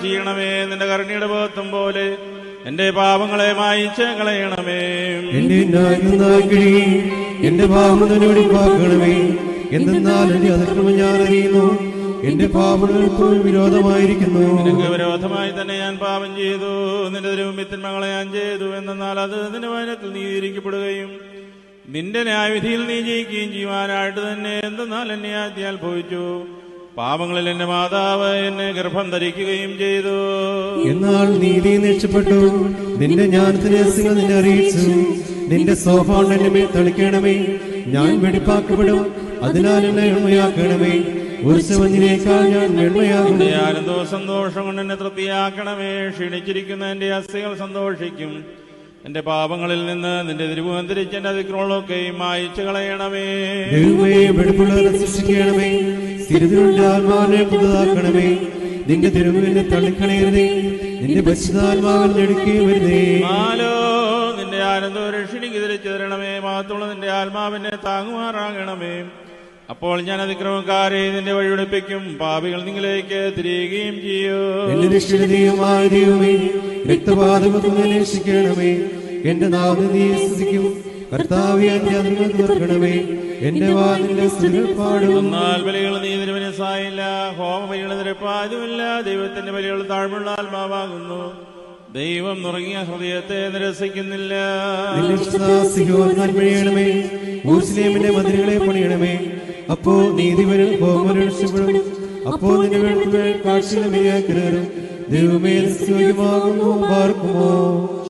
ചെയ്യണമേ. നിന്റെ കരുണയുടെ ബോധം പോലെ എന്റെ പാപങ്ങളെ മായിച്ച് കളയണമേ. എന്റെ പാപങ്ങളെ എന്തെന്നാൽ എന്റെ അതിക്രമം ഞാൻ അറിയുന്നു. എന്റെ പാപങ്ങൾ എപ്പോഴും വിരോധമായിരിക്കുന്നു. നിനക്ക് വിരോധമായി തന്നെ ഞാൻ പാപം ചെയ്തു. നിന്റെ തിരുമിത്തിന്മകളെ ഞാൻ ചെയ്തു. എന്നാൽ അത് നിന്റെ വചനത്തിൽ നീതിയിരിക്കപ്പെടുകയും നിന്റെ ന്യായവിധിയിൽ നീ ജയിക്കുകയും ചെയ്യുവാനായിട്ട് തന്നെ. എന്തെന്നാൽ എന്നെ ആദ്യാൽ ഭവിച്ചു. പാപങ്ങളിൽ എന്റെ മാതാവ് എന്നെ ഗർഭം ധരിക്കുകയും ചെയ്തു. എന്നാൽ നീതി രക്ഷപ്പെട്ടു. നിന്റെ ജ്ഞാനത്തിന്റെ രഹസ്യങ്ങൾ നിന്നെ അറിയിച്ചു. നിന്റെ സോഫാണ് എന്റെ മേൽ തളിക്കണമേ. ഞാൻ വെടിപ്പാക്കപ്പെടും. അതിനാൽ എന്നെ എണ്ണയാക്കണമേ. ഉത്സവത്തിനേക്കാൾ ഞാൻ വെണ്മയാകും. ആനന്ദവും സന്തോഷം കൊണ്ട് എന്നെ തൃപ്തിയാക്കണമേ. ക്ഷീണിച്ചിരിക്കുന്ന എന്റെ അസ്ഥികൾ സന്തോഷിക്കും. എന്റെ പാപങ്ങളിൽ നിന്ന് നിന്റെ തിരുമുഖം തിരിച്ച് എന്റെ അതിക്രമങ്ങളൊക്കെയും മായിച്ചു കളയണമേ. വെടിപ്പുള്ളവരെ സൃഷ്ടിക്കണമേ. സ്ഥിരതയുടെ ആത്മാവിനെ പുതുതാക്കണമേ. നിന്റെ തിരുമുഖനെ തള്ളിക്കളയരുതേ. നിന്റെ പരിശുദ്ധാത്മാവിൽ ഞെടുക്കുകയും വരുതേ. നിന്റെ ആനന്ദവും രക്ഷണിക്ക് തിരിച്ചു തരണമേ. മഹത്തുള്ള നിന്റെ ആത്മാവിനെ താങ്ങുമാറാകണമേ. അപ്പോൾ ഞാൻ അതിക്രമക്കാരെ നിന്റെ വഴിയൊടിപ്പിക്കും. പാപികൾ നിങ്ങളിലേക്ക് തിരിയുകയും ചെയ്യൂ. എന്റെ നിഷ്ഠിതയുമായ ദൈവമേ, രക്തപാതകത്തിൽ രക്ഷിക്കണമേ. എന്റെ നാവ് നീ സ്തുതിക്കും. കർത്താവേ, എന്റെ അതിർകൾ തുറക്കണമേ. എന്റെ വാതിന്റെ സ്തുതികൾ പാടും. എന്നാൽ ബലികൾ നീ തിരുമനസ്സായില്ല. ഹോമബലികൾ നിരപ്പായതുമില്ല. ദൈവത്തിന്റെ ബലികൾ താഴ്മുള്ള ആത്മാവാകുന്നു. ദൈവം നുറങ്ങിയ ഹൃദയത്തെ നിരസിക്കുന്നില്ല. നന്മയണമേ. യെരൂശലേമിന്റെ മതിലുകളെ പണിയണമേ. അപ്പോ നീതിവരും ഹോമരും രക്ഷപ്പെടും. അപ്പോ നിന്റെ കാഴ്ച ദൈവമേ പാർക്കുമോ.